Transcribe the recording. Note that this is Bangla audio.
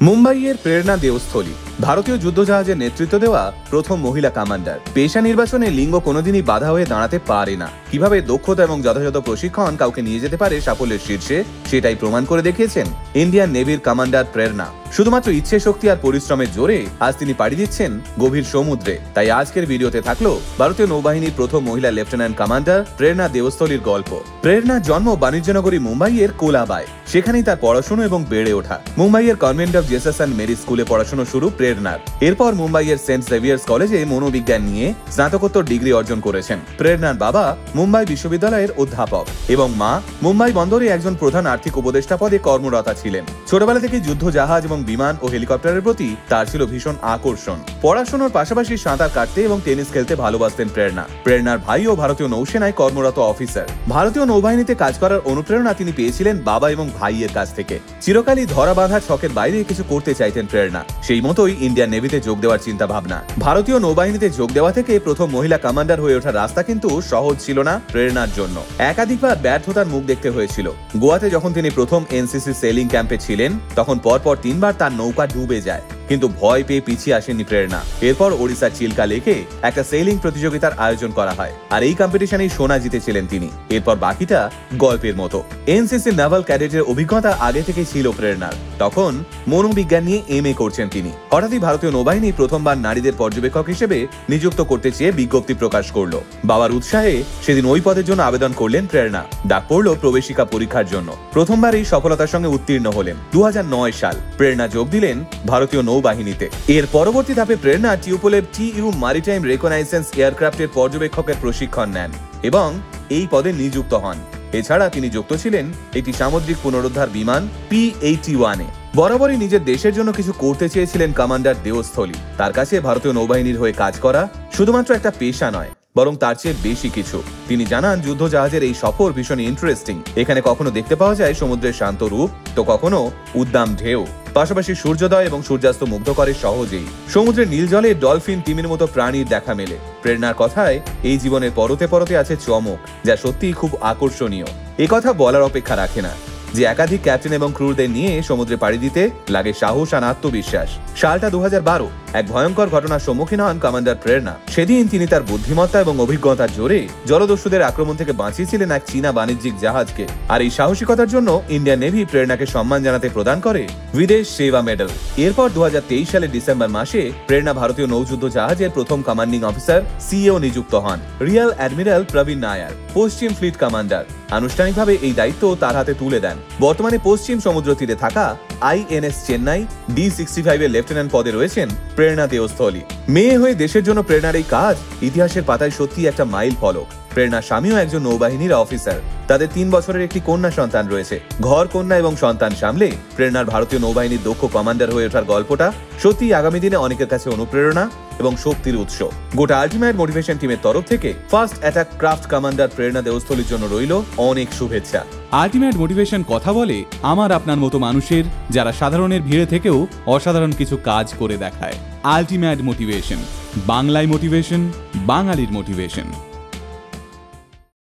মুম্বাইয়ের প্রেরণা দেওস্থলী ভারতীয় যুদ্ধজাহাজের নেতৃত্ব দেওয়া প্রথম মহিলা কমান্ডার। পেশা নির্বাচনে লিঙ্গ কোনোদিনই বাধা হয়ে দাঁড়াতে পারে না। কিভাবে দক্ষতা এবং যথাযথ প্রশিক্ষণ কাউকে নিয়ে যেতে পারে সাফল্যের শীর্ষে, সেটাই প্রমাণ করে দেখিয়েছেন ইন্ডিয়ান নেভির কমান্ডার প্রেরণা। শুধুমাত্র ইচ্ছে শক্তি আর পরিশ্রমের জোরে আজ তিনি পাড়ি দিচ্ছেন গভীর সমুদ্রে। তাই আজকের ভিডিওতে থাকলো ভারতীয় নৌবাহিনীর প্রথম মহিলা লেফটেন্যান্ট কমান্ডার প্রেরণা দেওস্থলীর গল্প। প্রেরণার জন্ম বাণিজ্যনগরী মুম্বাইয়ের কোলাবায়। সেখানেই তার পড়াশোনা এবং বেড়ে ওঠা। মুম্বাইয়ের Convent of Jesus and Mary স্কুলে পড়াশোনা শুরু প্রেরণার। এরপর মুম্বাইয়ের সেন্ট জেভিয়ার্স কলেজে মনোবিজ্ঞান নিয়ে স্নাতকোত্তর ডিগ্রি অর্জন করেছেন। প্রেরণার বাবা মুম্বাই বিশ্ববিদ্যালয়ের অধ্যাপক এবং মা মুম্বাই বন্দরে একজন প্রধান আর্থিক উপদেষ্টা পদে কর্মরতা ছিলেন। ছোটবেলা থেকে যুদ্ধজাহাজ এবং বিমান ও হেলিকপ্টারের প্রতি তার ছিল ভীষণ আকর্ষণ। পড়াশোনার পাশাপাশি সাঁতার কাটতে এবং টেনিস খেলতে ভালোবাসতেন প্রেরণা। প্রেরণার ভাইও ভারতীয় নৌসেনায় কর্মরত অফিসার। ভারতীয় নৌবাহিনীতে কাজ করার অনুপ্রেরণা তিনি পেয়েছিলেন বাবা এবং ভাইয়ের কাছ থেকে। চিরকালই ধরা বাঁধা ছকের বাইরে কিছু করতে চাইতেন প্রেরণা। সেই মতোই ইন্ডিয়ান নেভিতে যোগ দেওয়ার চিন্তা ভাবনা। ভারতীয় নৌবাহিনীতে যোগ দেওয়া থেকে প্রথম মহিলা কমান্ডার হয়ে ওঠার রাস্তা কিন্তু সহজ ছিল না প্রেরণার জন্য। একাধিকবার ব্যর্থতার মুখ দেখতে হয়েছিল। গোয়াতে যখন তিনি প্রথম এনসিসি সেলিং ক্যাম্পে ছিলেন, তখন পরপর 3 বার তার নৌকা ডুবে যায়। কিন্তু ভয় পেয়ে পিছিয়ে আসেনি প্রেরণা। এরপর ওড়িশার চিল্কা লেকে একটা সেলিং প্রতিযোগিতার আয়োজন করা হয়, আর এই কম্পিটিশনেই সোনা জিতেছিলেন তিনি। এরপর বাকিটা গল্পের মতো। এনসিসি নেভাল ক্যাডেটের অভিজ্ঞতা আগে থেকে ছিল প্রেরণার। তখন মনোবিজ্ঞান নিয়ে MA করছেন তিনি। হঠাৎই ভারতীয় নৌবাহিনী প্রথমবার নারীদের পর্যবেক্ষক হিসেবে নিযুক্ত করতে চেয়ে বিজ্ঞপ্তি প্রকাশ করলো। বাবার উৎসাহে সেদিন ওই পদের জন্য আবেদন করলেন প্রেরণা। ডাক পড়ল প্রবেশিকা পরীক্ষার জন্য। প্রথমবার এই সফলতার সঙ্গে উত্তীর্ণ হলেন। 2009 সাল প্রেরণা যোগ দিলেন ভারতীয় নৌবাহিনীতে। এর পরবর্তী ধাপে প্রেরণা টিউপোলেভ TU মারিটাইম রেকনাইসেন্স এয়ারক্রাফটের পর্যবেক্ষকের প্রশিক্ষণ নেন এবং এই পদে নিযুক্ত হন। এছাড়া তিনি যুক্ত ছিলেন একটি সামুদ্রিক পুনরুদ্ধার বিমান P-81-এ। বরাবরই নিজের দেশের জন্য কিছু করতে চেয়েছিলেন কমান্ডার দেওস্থলী। তার কাছে ভারতীয় নৌবাহিনীর হয়ে কাজ করা শুধুমাত্র একটা পেশা নয়, বরং তার চেয়ে বেশি কিছু। তিনি জানান যুদ্ধজাহাজের এই সফর ভীষণ ইন্টারেস্টিং। এখানে কখনো দেখতে পাওয়া যায় সমুদ্রের শান্ত রূপ, তো কখনো উদ্দাম ঢেউ। পাশাপাশি সূর্যোদয় এবং সূর্যাস্ত মুগ্ধ করে সহজেই। সমুদ্রের নীল জলে ডলফিন, তিমির মতো প্রাণীর দেখা মেলে। প্রেরণার কথায় এই জীবনের পরতে পরতে আছে চমক, যা সত্যিই খুব আকর্ষণীয়। এ কথা বলার অপেক্ষা রাখে না যে একাধিক ক্যাপ্টেন এবং ক্রুদের নিয়ে সমুদ্রে পাড়ি দিতে লাগে সাহস আর আত্মবিশ্বাস। সালটা 2012। এক ভয়ঙ্কর ঘটনার সম্মুখীন হন কমান্ডার প্রেরণা। সেদিন তিনি তার বুদ্ধিমত্তা এবং অভিজ্ঞতার জোরে জলদস্যুদের আক্রমণ থেকে বাঁচিয়েছিলেন এক চীনা বাণিজ্যিক জাহাজকে। আর এই সাহসিকতার জন্য ইন্ডিয়ান নেভি প্রেরণাকে সম্মান জানাতে প্রদান করে বিদেশ সেবা মেডেল। এরপর 2023 সালের ডিসেম্বর মাসে প্রেরণা ভারতীয় নৌযুদ্ধ জাহাজের প্রথম কমান্ডিং অফিসার CEO নিযুক্ত হন। রিয়াল অ্যাডমিরাল প্রবীণ নায়ার পশ্চিম ফ্লিট কমান্ডার আনুষ্ঠানিকভাবে এই দায়িত্ব তার হাতে তুলে দেন। বর্তমানে পশ্চিম সমুদ্র তীরে থাকা INS চেন্নাই D-65 এর লেফটেন্যান্ট পদে রয়েছেন প্রেরণা দেওস্থলী। মেয়ে হয়ে দেশের জন্য প্রেরণার এই কাজ ইতিহাসের পাতায় সত্যি একটা মাইল ফলক। প্রেরণার স্বামীও একজন নৌবাহিনীর অফিসার। তাদের 3 বছরের একটি কন্যা সন্তান রয়েছে। ঘর, কন্যা এবং সন্তান সামলে প্রেরণার ভারতীয় নৌবাহিনীর দক্ষ কমান্ডার হয়ে ওঠার গল্পটা সত্যি আগামী দিনে অনেকের কাছে অনুপ্রেরণা এবং শক্তির উৎস। গোটা আল্টিমেট মোটিভেশন টিমের তরফ থেকে ফার্স্ট অ্যাটাক ক্রাফট কমান্ডার প্রেরণা দেওস্থলীর জন্য রইল অনেক শুভেচ্ছা। আল্টিমেট মোটিভেশন কথা বলে আমার আপনার মতো মানুষের, যারা সাধারণের ভিড়ে থেকেও অসাধারণ কিছু কাজ করে দেখায়। আল্টিমেট মোটিভেশন, বাংলায় মোটিভেশন, বাঙালির মোটিভেশন।